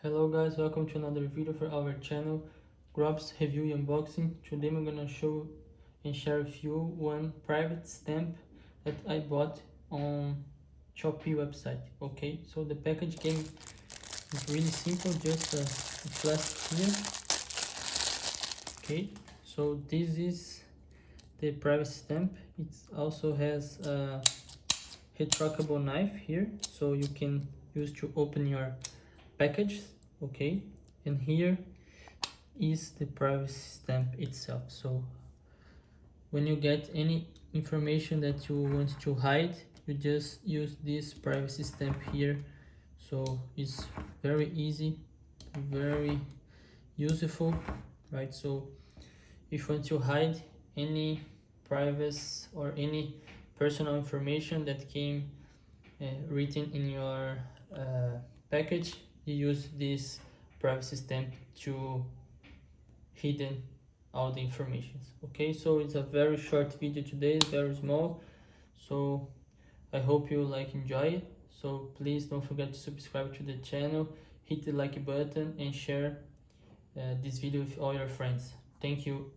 Hello guys, welcome to another video for our channel, Grobs Review Unboxing. Today I'm gonna show and share with you one private stamp that I bought on Shopee website. Okay, so the package came is really simple, just a plastic here. Okay, so this is the private stamp. It also has a retractable knife here, so you can use to open your package. Okay, and here is the privacy stamp itself. So when you get any information that you want to hide, you just use this privacy stamp here. So it's very easy, very useful, right? So if you want to hide any privacy or any personal information that came written in your package, you use this privacy stamp to hidden all the information. Okay, so it's a very short video today, it's very small, so I hope you enjoy it. So please don't forget to subscribe to the channel, hit the like button and share this video with all your friends. Thank you.